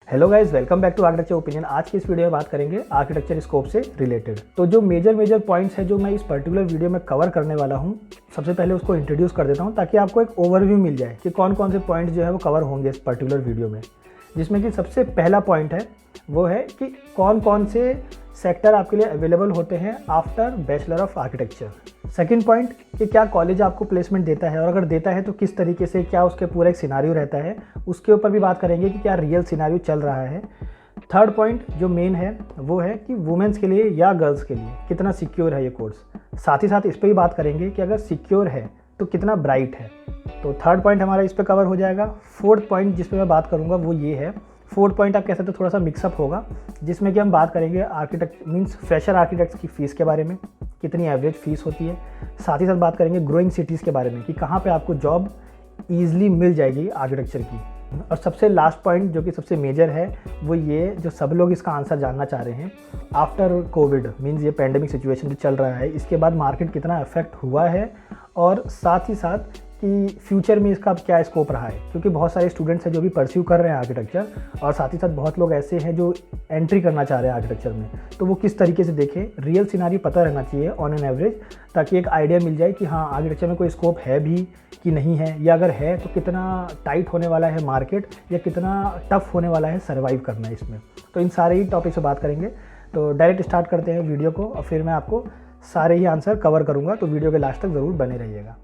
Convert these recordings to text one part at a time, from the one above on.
Hello guys, welcome back to architecture opinion. आज की इस वीडियो में बात करेंगे आर्किटेक्चर स्कोप से रिलेटेड। तो जो मेजर पॉइंट्स है जो मैं इस पर्टिकुलर वीडियो में कवर करने वाला हूं, सबसे पहले उसको इंट्रोड्यूस कर देता हूं ताकि आपको एक ओवरव्यू मिल जाए कि कौन कौन से पॉइंट्स जो है वो कवर होंगे इस पर्टिकुलर वीडियो में। जिसमें कि सबसे पहला पॉइंट है वो है कि कौन कौन से सेक्टर आपके लिए अवेलेबल होते हैं after bachelor of architecture. Second point कि क्या कॉलेज आपको प्लेसमेंट देता है और अगर देता है तो किस तरीके से, क्या उसके पूरा एक सिनारियो रहता है, उसके ऊपर भी बात करेंगे कि क्या रियल सिनारियो चल रहा है। थर्ड पॉइंट जो मेन है वो है कि वुमेन्स के लिए या गर्ल्स के लिए कितना सिक्योर है ये कोर्स। साथ ही साथ इस पर भी बात करेंगे कि अगर सिक्योर है तो कितना ब्राइट है। तो थर्ड पॉइंट हमारा इस पर कवर हो जाएगा। फोर्थ पॉइंट जिस पर मैं बात करूँगा वो ये है, फोर्थ पॉइंट आप कह सकते हो थोड़ा सा मिक्सअप होगा, जिसमें कि हम बात करेंगे आर्किटेक्ट मींस फ्रेशर आर्किटेक्ट्स की फ़ीस के बारे में, कितनी एवरेज फ़ीस होती है। साथ ही साथ बात करेंगे ग्रोइंग सिटीज़ के बारे में कि कहाँ पे आपको जॉब ईजिली मिल जाएगी आर्किटेक्चर की। और सबसे लास्ट पॉइंट जो कि सबसे मेजर है वो ये, जो सब लोग इसका आंसर जानना चाह रहे हैं, आफ्टर कोविड मींस ये पैंडेमिक सिचुएशन जो चल रहा है इसके बाद मार्केट कितना अफेक्ट हुआ है और साथ ही साथ कि फ्यूचर में इसका क्या स्कोप रहा है। क्योंकि बहुत सारे स्टूडेंट्स हैं जो भी परस्यू कर रहे हैं आर्किटेक्चर, और साथ ही साथ बहुत लोग ऐसे हैं जो एंट्री करना चाह रहे हैं आर्किटेक्चर में। तो वो किस तरीके से देखें, रियल सिनारियो पता रहना चाहिए ऑन एन एवरेज, ताकि एक आइडिया मिल जाए कि हाँ आर्किटेक्चर में कोई स्कोप है भी कि नहीं है, या अगर है तो कितना टाइट होने वाला है मार्केट या कितना टफ होने वाला है सर्वाइव करना इसमें। तो इन सारे ही टॉपिक से बात करेंगे। तो डायरेक्ट स्टार्ट करते हैं वीडियो को और फिर मैं आपको सारे ही आंसर कवर करूँगा, तो वीडियो के लास्ट तक ज़रूर बने रहिएगा।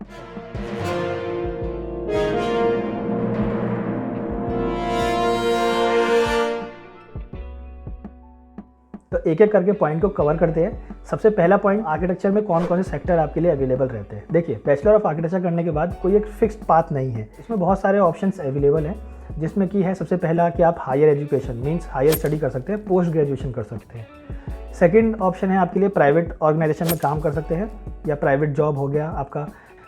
तो एक एक करके पॉइंट को कवर करते हैं। सबसे पहला पॉइंट, आर्किटेक्चर में कौन कौन से सेक्टर आपके लिए अवेलेबल रहते हैं। देखिए, बैचलर ऑफ आर्किटेक्चर करने के बाद कोई एक फिक्स्ड पाथ नहीं है, इसमें बहुत सारे ऑप्शंस अवेलेबल हैं। जिसमें कि है सबसे पहला कि आप higher education means higher study कर सकते हैं, पोस्ट ग्रेजुएशन कर सकते हैं। सेकेंड ऑप्शन है आपके लिए प्राइवेट ऑर्गेनाइजेशन में काम कर सकते हैं या प्राइवेट जॉब हो गया आपका।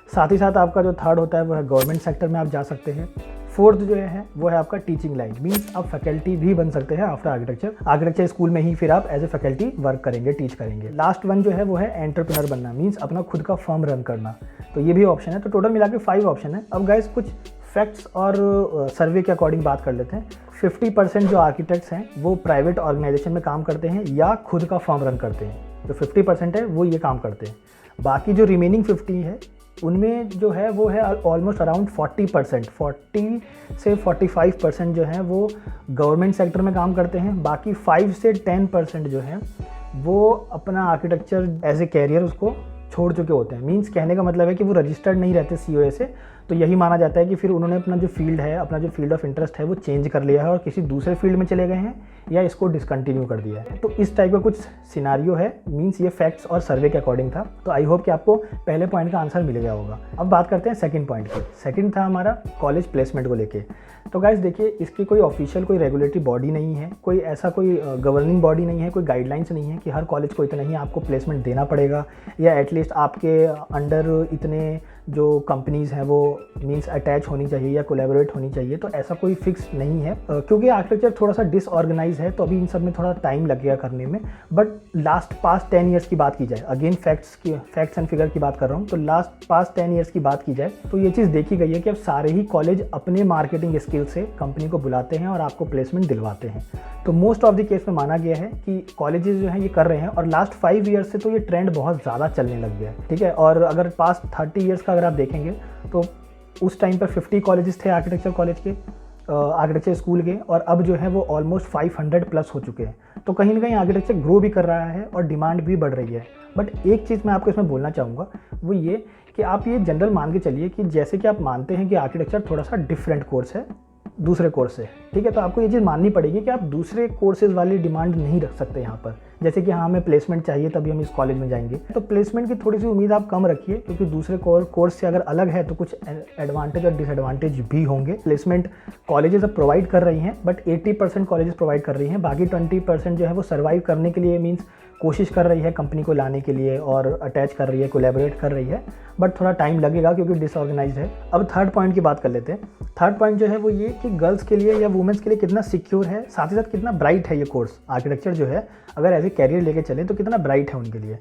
साथ ही साथ आपका जो थर्ड होता है वो है गवर्नमेंट सेक्टर में आप जा सकते हैं। फोर्थ जो है वो है आपका टीचिंग लाइन मींस आप फैकल्टी भी बन सकते हैं आफ्टर आर्किटेक्चर स्कूल में ही फिर आप एज ए फैकल्टी वर्क करेंगे, टीच करेंगे। लास्ट वन जो है वो है एंटरप्रेन्योर बनना मींस अपना खुद का फर्म रन करना। तो ये भी ऑप्शन है। तो टोटल मिला के 5 ऑप्शन है। अब गाइस कुछ फैक्ट्स और सर्वे के अकॉर्डिंग बात कर लेते हैं। 50% जो आर्किटेक्ट्स हैं वो प्राइवेट ऑर्गेनाइजेशन में काम करते हैं या खुद का फर्म रन करते हैं। जो 50% है वो ये काम करते हैं। बाकी जो रिमेनिंग 50 है उनमें जो है वो है ऑलमोस्ट अराउंड 40% 40 से 45% जो है वो गवर्नमेंट सेक्टर में काम करते हैं। बाकी 5 से 10% जो है वो अपना आर्किटेक्चर एज ए कैरियर उसको छोड़ चुके होते हैं। मींस कहने का मतलब है कि वो रजिस्टर्ड नहीं रहते सीओए से। तो यही माना जाता है कि फिर उन्होंने अपना जो फील्ड है, अपना जो फील्ड ऑफ इंटरेस्ट है वो चेंज कर लिया है और किसी दूसरे फील्ड में चले गए हैं या इसको डिसकंटिन्यू कर दिया है। तो इस टाइप का कुछ सिनारियो है। मींस ये फैक्ट्स और सर्वे के अकॉर्डिंग था। तो आई होप कि आपको पहले पॉइंट का आंसर मिल गया होगा। अब बात करते हैं सेकंड पॉइंट की। सेकंड था हमारा कॉलेज प्लेसमेंट को लेके। तो गाइस देखिए, इसकी कोई ऑफिशियल कोई रेगुलेटरी बॉडी नहीं है, कोई ऐसा कोई गवर्निंग बॉडी नहीं है, कोई गाइडलाइंस नहीं है कि हर कॉलेज को इतना ही आपको प्लेसमेंट देना पड़ेगा या एटलीस्ट आपके अंडर इतने जो कंपनीज़ हैं वो मींस अटैच होनी चाहिए या कोलैबोरेट होनी चाहिए। तो ऐसा कोई फिक्स नहीं है क्योंकि आर्किटेक्चर थोड़ा सा डिसऑर्गेनाइज है, तो अभी इन सब में थोड़ा टाइम लगेगा करने में। बट पास्ट 10 ईयर्स की बात की जाए, अगेन फैक्ट्स एंड फिगर की बात कर रहा हूँ, तो पास्ट 10 ईयर्स की बात की जाए तो ये चीज़ देखी गई है कि अब सारे ही कॉलेज अपने मार्केटिंग स्किल से कंपनी को बुलाते हैं और आपको प्लेसमेंट दिलवाते हैं। तो मोस्ट ऑफ द केस में माना गया है कि कॉलेजेस जो हैं ये कर रहे हैं, और लास्ट 5 ईयर्स से तो ये ट्रेंड बहुत ज़्यादा चलने लग गया है। ठीक है, और अगर पास्ट 30 ईयर्स का अगर आप देखेंगे तो उस टाइम पर 50 कॉलेजेस थे आर्किटेक्चर कॉलेज के, आर्किटेक्चर स्कूल के, और अब जो है वो ऑलमोस्ट 500 प्लस हो चुके हैं। तो कहीं ना कहीं आर्किटेक्चर ग्रो भी कर रहा है और डिमांड भी बढ़ रही है। बट एक चीज़ मैं आपको इसमें बोलना चाहूँगा वो ये कि आप ये जनरल मान के चलिए कि जैसे कि आप मानते हैं कि आर्किटेक्चर थोड़ा सा डिफरेंट कोर्स है दूसरे कोर्स से, ठीक है, तो आपको ये चीज़ माननी पड़ेगी कि आप दूसरे कोर्सेज वाली डिमांड नहीं रख सकते यहाँ पर। जैसे कि हाँ हमें प्लेसमेंट चाहिए तभी हम इस कॉलेज में जाएंगे, तो प्लेसमेंट की थोड़ी सी उम्मीद आप कम रखिए, क्योंकि दूसरे कोर्स से अगर अलग है तो कुछ एडवांटेज और डिसएडवांटेज भी होंगे। प्लेसमेंट कॉलेजेस अब प्रोवाइड कर रही हैं, बट 80% कॉलेजेस प्रोवाइड कर रही हैं। बाकी 20% जो है वो सर्वाइव करने के लिए मीन्स कोशिश कर रही है कंपनी को लाने के लिए और अटैच कर रही है, कोलैबोरेट कर रही है, बट थोड़ा टाइम लगेगा क्योंकि डिसऑर्गेनाइज्ड है। अब थर्ड पॉइंट की बात कर लेते हैं। थर्ड पॉइंट जो है वो ये कि गर्ल्स के लिए या वुमेन्स के लिए कितना सिक्योर है, साथ ही साथ कितना ब्राइट है ये कोर्स आर्किटेक्चर जो है, अगर एज ए कैरियर लेके चलें तो कितना ब्राइट है उनके लिए।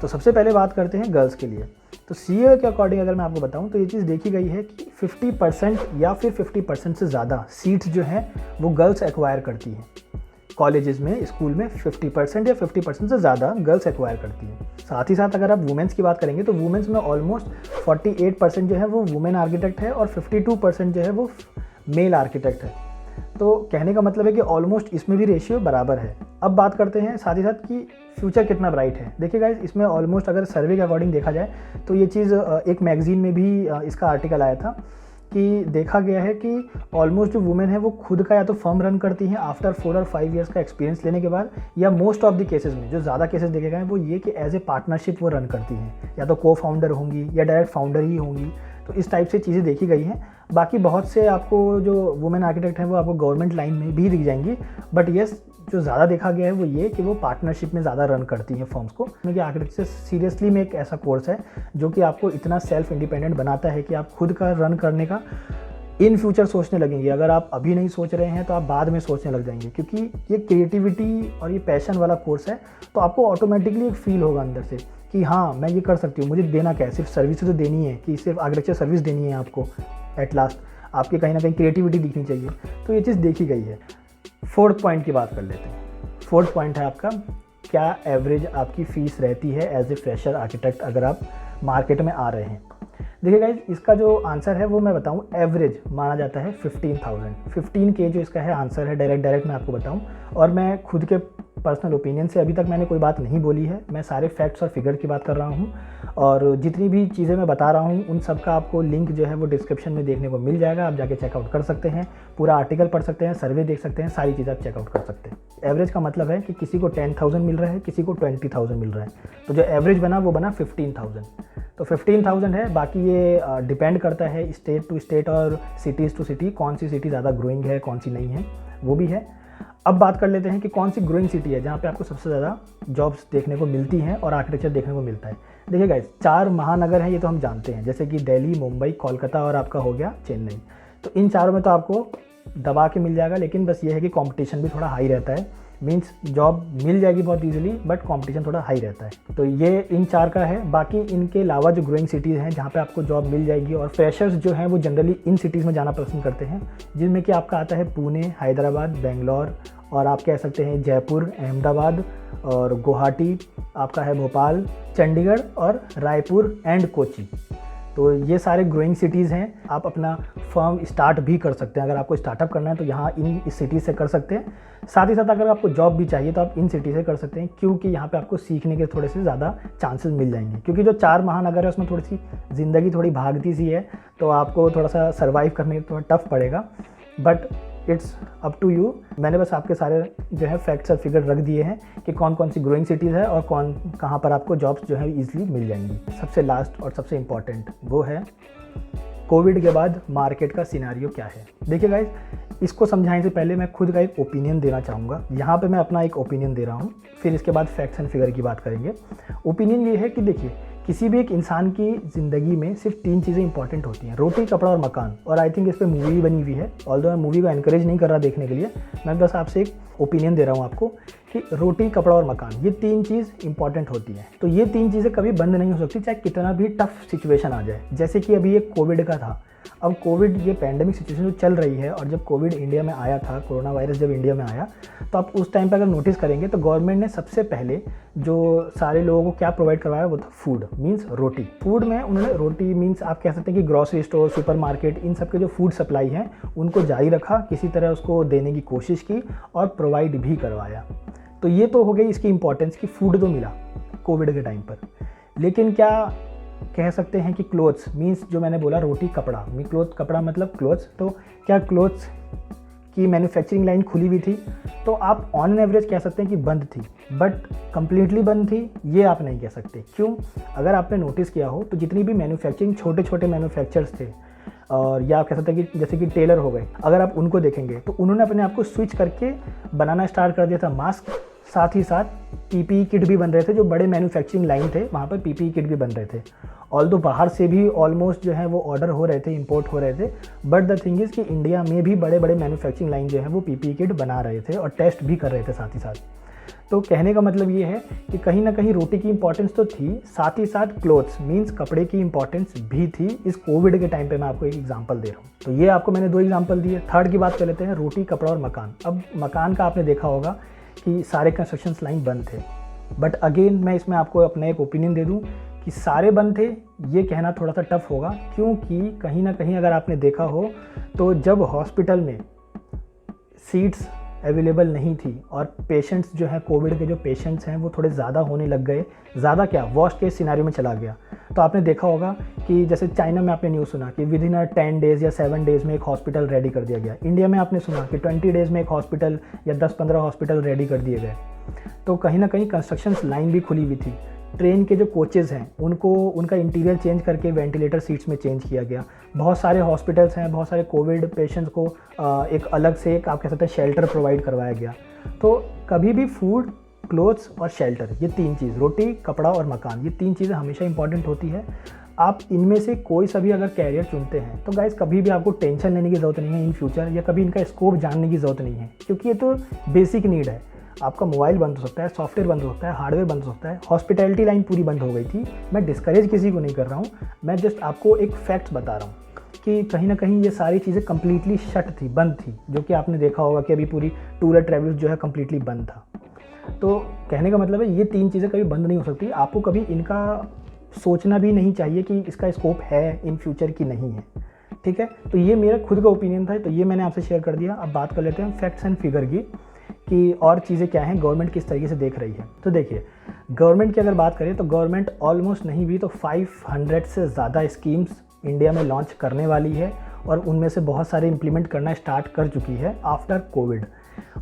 तो सबसे पहले बात करते हैं गर्ल्स के लिए। तो सीए के अकॉर्डिंग अगर मैं आपको बताऊं तो ये चीज़ देखी गई है कि 50% या फिर 50% से ज़्यादा सीट्स जो हैं वो गर्ल्स एक्वायर करती हैं। कॉलेजेस में, स्कूल में 50% या 50% से ज़्यादा गर्ल्स एक्वायर करती हैं। साथ ही साथ अगर आप वुमेंस की बात करेंगे तो वुमेंस में ऑलमोस्ट 48% जो है वो वुमेन आर्किटेक्ट है और 52% जो है वो मेल आर्किटेक्ट है। तो कहने का मतलब है कि ऑलमोस्ट इसमें भी रेशियो बराबर है। अब बात करते हैं साथ ही साथ कि फ्यूचर कितना ब्राइट है। देखिए गाइस, इसमें ऑलमोस्ट अगर सर्वे के अकॉर्डिंग देखा जाए तो ये चीज़ एक मैगजीन में भी इसका आर्टिकल आया था कि देखा गया है कि ऑलमोस्ट जो वुमेन है वो खुद का या तो फर्म रन करती हैं आफ्टर 4 और 5 ईयर्स का एक्सपीरियंस लेने के बाद, या मोस्ट ऑफ द केसेस में जो ज़्यादा केसेस देखे गए हैं वो ये कि एज ए पार्टनरशिप वो रन करती हैं, या तो को फाउंडर होंगी या डायरेक्ट फाउंडर ही होंगी। तो इस टाइप से चीज़ें देखी गई हैं। बाकी बहुत से आपको जो वुमेन आर्किटेक्ट हैं वो आपको गवर्नमेंट लाइन में भी दिख जाएंगी, बट येस जो ज़्यादा देखा गया है वो ये कि वो पार्टनरशिप में ज़्यादा रन करती हैं फर्म्स को। क्योंकि आर्किटेक्चर सीरियसली में एक ऐसा कोर्स है जो कि आपको इतना सेल्फ इंडिपेंडेंट बनाता है कि आप खुद का रन करने का इन फ्यूचर सोचने लगेंगे। अगर आप अभी नहीं सोच रहे हैं तो आप बाद में सोचने लग जाएंगे, क्योंकि ये क्रिएटिविटी और ये पैशन वाला कोर्स है। तो आपको ऑटोमेटिकली एक फील होगा अंदर से कि हाँ मैं ये कर सकती हूँ, मुझे देना क्या है, सिर्फ सर्विस तो देनी है, कि सिर्फ आर्किटेक्चर सर्विस देनी है आपको। एट लास्ट आपके कहीं ना कहीं क्रिएटिविटी दिखनी चाहिए। तो ये चीज़ देखी गई है। 4th पॉइंट की बात कर लेते हैं। 4th पॉइंट है आपका, क्या एवरेज आपकी फ़ीस रहती है एज ए फ्रेशर आर्किटेक्ट अगर आप मार्केट में आ रहे हैं। देखिए गाइज, इसका जो आंसर है वो मैं बताऊं, एवरेज माना जाता है 15,000। 15K जो इसका है आंसर है, डायरेक्ट मैं आपको बताऊं। और मैं खुद के पर्सनल ओपिनियन से अभी तक मैंने कोई बात नहीं बोली है, मैं सारे फैक्ट्स और फिगर की बात कर रहा हूं। और जितनी भी चीज़ें मैं बता रहा हूं उन सब का आपको लिंक जो है वो डिस्क्रिप्शन में देखने को मिल जाएगा। आप जाके चेकआउट कर सकते हैं, पूरा आर्टिकल पढ़ सकते हैं, सर्वे देख सकते हैं, सारी चीज़ें आप चेकआउट कर सकते हैं। एवरेज का मतलब है कि किसी को 10,000 मिल रहा है, किसी को 20,000 मिल रहा है। तो जो एवरेज बना वो बना 15,000। तो 15,000 है। बाकी ये डिपेंड करता है स्टेट टू स्टेट और सिटीज़ टू सिटी, कौन सी सिटी ज़्यादा ग्रोइंग है कौन सी नहीं है, वो भी है। अब बात कर लेते हैं कि कौन सी ग्रोइंग सिटी है जहाँ पे आपको सबसे ज़्यादा जॉब्स देखने को मिलती हैं और आर्किटेक्चर देखने को मिलता है। देखिए गाइस, 4 महानगर हैं, ये तो हम जानते हैं, जैसे कि दिल्ली, मुंबई, कोलकाता और आपका हो गया चेन्नई। तो इन चारों में तो आपको दबा के मिल जाएगा, लेकिन बस ये है कि कंपटीशन भी थोड़ा हाई रहता है। मीन्स जॉब मिल जाएगी बहुत इजीली, बट कंपटीशन थोड़ा हाई रहता है। तो ये इन 4 का है। बाकी इनके अलावा जो ग्रोइंग सिटीज़ हैं जहाँ पे आपको जॉब मिल जाएगी, और फ्रेशर्स जो हैं वो जनरली इन सिटीज़ में जाना पसंद करते हैं, जिनमें कि आपका आता है पुणे, हैदराबाद, बेंगलोर, और आप कह सकते हैं जयपुर, अहमदाबाद और गुवाहाटी, आपका है भोपाल, चंडीगढ़ और रायपुर एंड कोची। तो ये सारे ग्रोइंग सिटीज़ हैं। आप अपना फर्म स्टार्ट भी कर सकते हैं। अगर आपको स्टार्टअप करना है तो यहाँ इस सिटी से कर सकते हैं। साथ ही साथ अगर आपको जॉब भी चाहिए तो आप इन सिटी से कर सकते हैं, क्योंकि यहाँ पे आपको सीखने के थोड़े से ज़्यादा चांसेस मिल जाएंगे। क्योंकि जो 4 महानगर है उसमें थोड़ी सी ज़िंदगी थोड़ी भागती सी है, तो आपको थोड़ा सा सर्वाइव करने में थोड़ा टफ पड़ेगा, but it's up to you. मैंने बस आपके सारे जो है फैक्ट्स और फिगर रख दिए हैं कि कौन कौन सी ग्रोइंग सिटीज़ है और कहाँ पर आपको जॉब्स जो है ईजिली मिल जाएंगी। सबसे लास्ट और सबसे इम्पॉर्टेंट वो है कोविड के बाद मार्केट का सिनारियो क्या है। देखिए गाइज, इसको समझाने से पहले मैं खुद का एक ओपिनियन देना चाहूँगा। यहाँ पे मैं अपना एक ओपिनियन दे रहा हूँ, फिर इसके बाद फैक्ट्स एंड फिगर की बात करेंगे। ओपिनियन ये है कि देखिए, किसी भी एक इंसान की ज़िंदगी में सिर्फ 3 चीज़ें इंपॉर्टेंट होती हैं, रोटी, कपड़ा और मकान। और आई थिंक इस पर मूवी बनी हुई है, ऑल्दो मैं मूवी को एनकरेज नहीं कर रहा देखने के लिए, मैं बस आपसे एक ओपिनियन दे रहा हूँ आपको कि रोटी, कपड़ा और मकान, ये 3 चीज़ इंपॉर्टेंट होती हैं। तो ये 3 चीज़ें कभी बंद नहीं हो सकती, चाहे कितना भी टफ सिचुएशन आ जाए। जैसे कि अभी ये कोविड का था, अब कोविड ये पैंडेमिक सिचुएशन जो चल रही है, और जब कोविड इंडिया में आया था, कोरोना वायरस जब इंडिया में आया, तो आप उस टाइम पर अगर नोटिस करेंगे तो गवर्नमेंट ने सबसे पहले जो सारे लोगों को क्या प्रोवाइड करवाया वो था फूड, मीन्स रोटी। फूड में उन्होंने रोटी मीन्स आप कह सकते हैं कि ग्रॉसरी स्टोर, सुपर मार्केट, इन सब के जो फूड सप्लाई हैं उनको जारी रखा, किसी तरह उसको देने की कोशिश की और प्रोवाइड भी करवाया। तो ये तो हो गई इसकी इंपॉर्टेंस कि फूड तो मिला कोविड के टाइम पर। लेकिन क्या कह सकते हैं कि क्लोथ्स, मीन्स जो मैंने बोला रोटी, कपड़ा, क्लोथ, कपड़ा मतलब क्लोथ्स, तो क्या क्लोथ्स की मैन्युफैक्चरिंग लाइन खुली हुई थी? तो आप ऑन एवरेज कह सकते हैं कि बंद थी, बट कंप्लीटली बंद थी ये आप नहीं कह सकते। क्यों? अगर आपने नोटिस किया हो तो जितनी भी मैन्युफैक्चरिंग छोटे छोटे मैन्युफैक्चरर्स थे, और या आप कह सकते हैं कि जैसे कि टेलर हो गए, अगर आप उनको देखेंगे तो उन्होंने अपने आप को स्विच करके बनाना स्टार्ट कर दिया था मास्क। साथ ही साथ पीपीई किट भी बन रहे थे, जो बड़े मैन्युफैक्चरिंग लाइन थे वहाँ पर पीपीई किट भी बन रहे थे। ऑल्दो बाहर से भी ऑलमोस्ट जो है वो ऑर्डर हो रहे थे, इंपोर्ट हो रहे थे, बट द थिंग इज़ कि इंडिया में भी बड़े बड़े मैन्युफैक्चरिंग लाइन जो है वो पीपीई किट बना रहे थे और टेस्ट भी कर रहे थे साथ ही साथ। तो कहने का मतलब ये है कि कहीं ना कहीं रोटी की इंपॉर्टेंस तो थी, साथ ही साथ क्लोथ्स मींस कपड़े की इंपॉर्टेंस भी थी इस कोविड के टाइम पे। मैं आपको एक एग्जांपल दे रहा हूँ। तो ये आपको मैंने 2 एग्जांपल दिए। थर्ड की बात कर लेते हैं, रोटी, कपड़ा और मकान। अब मकान का आपने देखा होगा कि सारे कंस्ट्रक्शन लाइन बंद थे, बट अगेन मैं इसमें आपको अपना एक ओपिनियन दे दूँ कि सारे बंद थे ये कहना थोड़ा सा टफ होगा, क्योंकि कहीं ना कहीं अगर आपने देखा हो तो जब हॉस्पिटल में सीट्स अवेलेबल नहीं थी और पेशेंट्स जो हैं, कोविड के जो पेशेंट्स हैं वो थोड़े ज़्यादा होने लग गए, ज़्यादा क्या वर्स्ट केस सिनेरियो में चला गया। तो आपने देखा होगा कि जैसे चाइना में आपने न्यूज़ सुना कि विद इन 10 डेज़ या 7 डेज़ में एक हॉस्पिटल रेडी कर दिया गया। इंडिया में आपने सुना कि 20 डेज़ में एक हॉस्पिटल या 10-15 हॉस्पिटल रेडी कर दिए गए। तो कहीं ना कहीं कंस्ट्रक्शन लाइन भी खुली हुई थी। ट्रेन के जो कोचेज़ हैं उनको उनका इंटीरियर चेंज करके वेंटिलेटर सीट्स में चेंज किया गया। बहुत सारे हॉस्पिटल्स हैं, बहुत सारे कोविड पेशेंट्स को एक अलग से एक आप कह सकते हैं शेल्टर प्रोवाइड करवाया गया। तो कभी भी फूड, क्लोथ्स और शेल्टर, ये 3 चीज़, रोटी, कपड़ा और मकान, ये 3 चीज़ें हमेशा इंपॉर्टेंट होती है। आप इनमें से कोई सा भी अगर कैरियर चुनते हैं तो गाइस कभी भी आपको टेंशन लेने की ज़रूरत नहीं है इन फ्यूचर, या कभी इनका स्कोप जानने की ज़रूरत नहीं है, क्योंकि ये तो बेसिक नीड है। आपका मोबाइल बंद हो सकता है, सॉफ्टवेयर बंद हो सकता है, हार्डवेयर बंद हो सकता है, हॉस्पिटैलिटी लाइन पूरी बंद हो गई थी। मैं डिस्करेज किसी को नहीं कर रहा हूँ, मैं जस्ट आपको एक फैक्ट्स बता रहा हूँ कि कहीं ना कहीं ये सारी चीज़ें कम्प्लीटली शट थी, बंद थी, जो कि आपने देखा होगा कि अभी पूरी टूर एंड ट्रैवल्स जो है कम्प्लीटली बंद था। तो कहने का मतलब है ये 3 चीज़ें कभी बंद नहीं हो सकती। आपको कभी इनका सोचना भी नहीं चाहिए कि इसका स्कोप है इन फ्यूचर की नहीं है, ठीक है। तो ये मेरा खुद का ओपिनियन था, तो ये मैंने आपसे शेयर कर दिया। अब बात कर लेते हैं फैक्ट्स एंड फिगर की कि और चीज़ें क्या हैं, गवर्नमेंट किस तरीके से देख रही है। तो देखिए, गवर्नमेंट की अगर बात करें तो गवर्नमेंट ऑलमोस्ट नहीं भी तो 500 से ज़्यादा स्कीम्स इंडिया में लॉन्च करने वाली है, और उनमें से बहुत सारे इम्प्लीमेंट करना स्टार्ट कर चुकी है आफ्टर कोविड।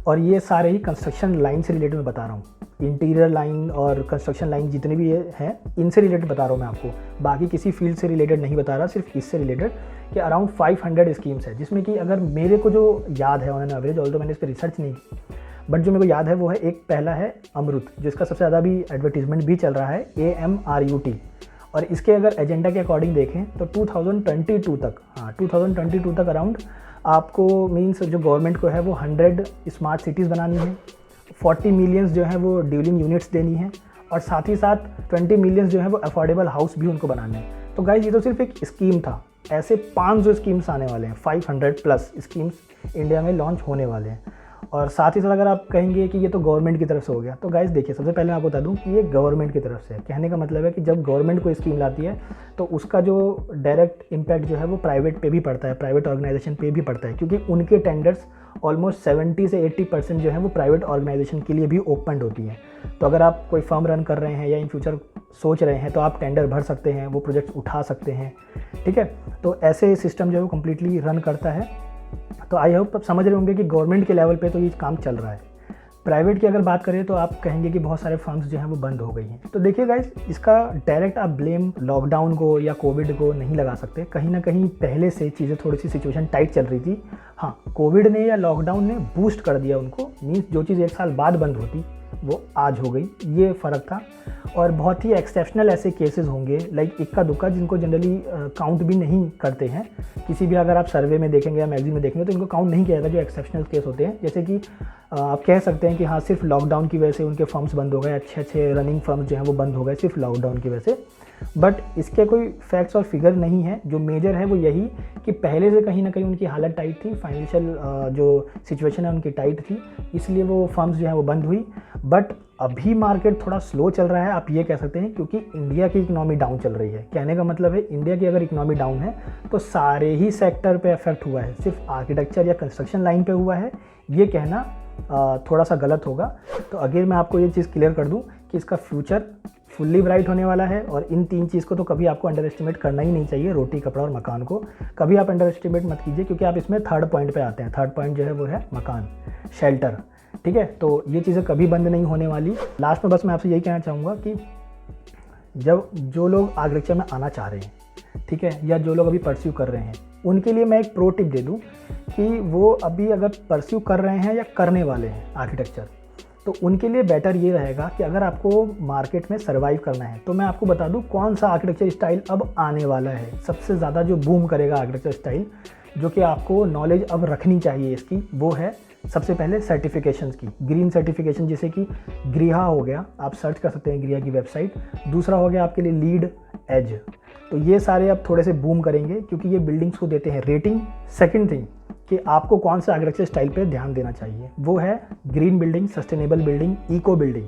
और ये सारे ही कंस्ट्रक्शन लाइन से रिलेटेड मैं बता रहा हूँ, इंटीरियर लाइन और कंस्ट्रक्शन लाइन जितने भी ये हैं इनसे रिलेटेड बता रहा हूँ मैं आपको, बाकी किसी फील्ड से रिलेटेड नहीं बता रहा, सिर्फ इससे रिलेटेड कि अराउंड 500 स्कीम्स है, जिसमें कि अगर मेरे को जो याद है उन्होंने एवरेज, ऑल्दो मैंने इस पर रिसर्च नहीं की, बट जो मेरे को याद है वो है, एक पहला है अमृत, जिसका सबसे ज़्यादा भी एडवर्टीजमेंट भी चल रहा है, AMRUT। और इसके अगर एजेंडा के अकॉर्डिंग देखें तो 2022 तक, 2022 तक अराउंड आपको मीन्स जो गवर्नमेंट को है वो 100 स्मार्ट सिटीज़ बनानी है, 40 मिलियंस जो है वो ड्यूलिंग यूनिट्स देनी है, और साथ ही साथ 20 मिलियंस जो है वो अफोर्डेबल हाउस भी उनको बनाने हैं। तो गाइज ये तो सिर्फ एक स्कीम था, ऐसे 500 स्कीम्स आने वाले हैं, 500 प्लस स्कीम्स इंडिया में लॉन्च होने वाले हैं। और साथ ही साथ अगर आप कहेंगे कि ये तो गवर्नमेंट की तरफ से हो गया, तो गाइस देखिए, सबसे पहले मैं आपको बता दूं कि ये गवर्नमेंट की तरफ से है। कहने का मतलब है कि जब गवर्नमेंट कोई स्कीम लाती है तो उसका जो डायरेक्ट इम्पैक्ट जो है वो प्राइवेट पे भी पड़ता है, प्राइवेट ऑर्गेनाइजेशन पे भी पड़ता है, क्योंकि उनके टेंडर्स ऑलमोस्ट 70 से 80% जो है वो प्राइवेट ऑर्गेनाइजेशन के लिए भी ओपन होती हैं। तो अगर आप कोई फर्म रन कर रहे हैं या इन फ्यूचर सोच रहे हैं तो आप टेंडर भर सकते हैं, वो प्रोजेक्ट्स उठा सकते हैं, ठीक है। तो ऐसे सिस्टम जो है वो कम्प्लीटली रन करता है। तो आई होप आप समझ रहे होंगे कि गवर्नमेंट के लेवल पे तो ये काम चल रहा है। प्राइवेट की अगर बात करें तो आप कहेंगे कि बहुत सारे फर्म्स जो हैं वो बंद हो गई हैं। तो देखिए गाइस, इसका डायरेक्ट आप ब्लेम लॉकडाउन को या कोविड को नहीं लगा सकते। कहीं ना कहीं पहले से चीज़ें थोड़ी सी सिचुएशन टाइट चल रही थी। हाँ, कोविड ने या लॉकडाउन ने बूस्ट कर दिया उनको, मीन्स जो चीज़ 1 साल बाद बंद होती वो आज हो गई, ये फ़र्क था। और बहुत ही एक्सेप्शनल ऐसे केसेस होंगे, लाइक इक्का दुक्का, जिनको जनरली काउंट भी नहीं करते हैं। किसी भी अगर आप सर्वे में देखेंगे या मैगजीन में देखेंगे तो इनको काउंट नहीं किया जाता, जो एक्सेप्शनल केस होते हैं। जैसे कि आप कह सकते हैं कि हाँ, सिर्फ लॉकडाउन की वजह से उनके फर्म्स बंद हो गए, अच्छे अच्छे रनिंग फर्म्स जो हैं वो बंद हो गए सिर्फ लॉकडाउन की वजह से। बट इसके कोई फैक्ट्स और फिगर नहीं है। जो मेजर है वो यही कि पहले से कहीं ना कहीं उनकी हालत टाइट थी, फाइनेंशियल जो सिचुएशन है उनकी टाइट थी, इसलिए वो फर्म्स जो है वो बंद हुई। बट अभी मार्केट थोड़ा स्लो चल रहा है, आप ये कह सकते हैं, क्योंकि इंडिया की इकोनॉमी डाउन चल रही है। कहने का मतलब है इंडिया की अगर इकोनॉमी डाउन है तो सारे ही सेक्टर पे अफेक्ट हुआ है, सिर्फ आर्किटेक्चर या कंस्ट्रक्शन लाइन पे हुआ है, ये कहना थोड़ा सा गलत होगा। तो अगर मैं आपको ये चीज़ क्लियर कर दूं कि इसका फ्यूचर फुल्ली ब्राइट होने वाला है। और इन 3 चीज़ को तो कभी आपको अंडर एस्टिमेट करना ही नहीं चाहिए, रोटी, कपड़ा और मकान को कभी आप अंडर एस्टिमेट मत कीजिए, क्योंकि आप इसमें 3rd पॉइंट पे आते हैं। 3rd पॉइंट जो है वो है मकान, शेल्टर, ठीक है। तो ये चीज़ें कभी बंद नहीं होने वाली। लास्ट में बस मैं आपसे यही कहना चाहूँगा कि जब जो लोग आर्किटेक्चर में आना चाह रहे हैं, ठीक है, या जो लोग अभी परस्यू कर रहे हैं, उनके लिए मैं एक प्रो टिप दे दूं कि वो अभी अगर परस्यू कर रहे हैं या करने वाले हैं आर्किटेक्चर, तो उनके लिए बेटर ये रहेगा कि अगर आपको मार्केट में सर्वाइव करना है तो मैं आपको बता दूं कौन सा आर्किटेक्चर स्टाइल अब आने वाला है। सबसे ज़्यादा जो बूम करेगा आर्किटेक्चर स्टाइल, जो कि आपको नॉलेज अब रखनी चाहिए इसकी, वो है सबसे पहले सर्टिफिकेशंस की, ग्रीन सर्टिफिकेशन जैसे कि ग्रीहा हो गया, आप सर्च कर सकते हैं ग्रीहा की वेबसाइट। दूसरा हो गया आपके लिए लीड एज। तो ये सारे अब थोड़े से बूम करेंगे क्योंकि ये बिल्डिंग्स को देते हैं रेटिंग। सेकंड थिंग कि आपको कौन सा आर्किटेक्चर स्टाइल पे ध्यान देना चाहिए, वो है green building, sustainable building, eco building.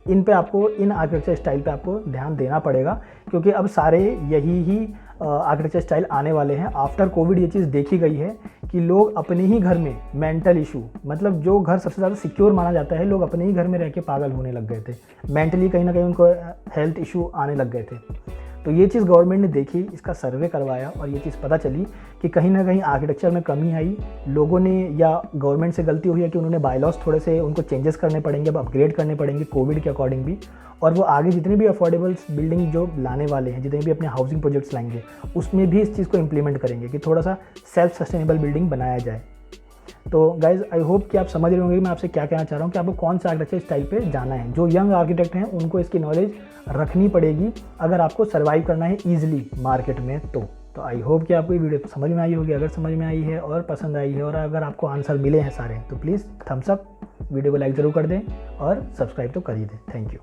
इन पे आपको, इन आर्किटेक्चर स्टाइल पे आपको ध्यान देना पड़ेगा क्योंकि अब सारे यही ही आर्किटेक्चर स्टाइल आने वाले हैं। आफ्टर कोविड ये चीज़ देखी गई है कि लोग अपने ही घर में मेंटल इशू, मतलब जो घर सबसे ज़्यादा सिक्योर माना जाता है, लोग अपने ही घर में रह के पागल होने लग गए थे, मेंटली कहीं ना कहीं उनको हेल्थ इशू आने लग गए थे। तो ये चीज़ गवर्नमेंट ने देखी, इसका सर्वे करवाया और ये चीज़ पता चली कि कहीं ना कहीं आर्किटेक्चर में कमी आई। लोगों ने, या गवर्नमेंट से गलती हुई है कि उन्होंने बायलॉज थोड़े से उनको चेंजेस करने पड़ेंगे, अब अपग्रेड करने पड़ेंगे कोविड के अकॉर्डिंग भी। और वो आगे जितने भी अफोर्डेबल बिल्डिंग जो लाने वाले हैं, जितने भी अपने हाउसिंग प्रोजेक्ट्स लाएंगे, उसमें भी इस चीज़ को इम्प्लीमेंट करेंगे कि थोड़ा सा सेल्फ सस्टेनेबल बिल्डिंग बनाया जाए। तो गाइज़ आई होप कि आप समझ रहे होंगे कि मैं आपसे क्या कहना चाह रहा हूँ कि आपको कौन सा आर्किटेक्चर स्टाइल पे जाना है। जो यंग आर्किटेक्ट हैं उनको इसकी नॉलेज रखनी पड़ेगी अगर आपको सर्वाइव करना है ईजिली मार्केट में। तो आई होप कि आपको ये वीडियो समझ में आई होगी। अगर समझ में आई है और पसंद आई है और अगर आपको आंसर मिले हैं सारे, तो प्लीज़ थम्स अप, वीडियो को लाइक ज़रूर कर दें और सब्सक्राइब तो कर ही दें। Thank you.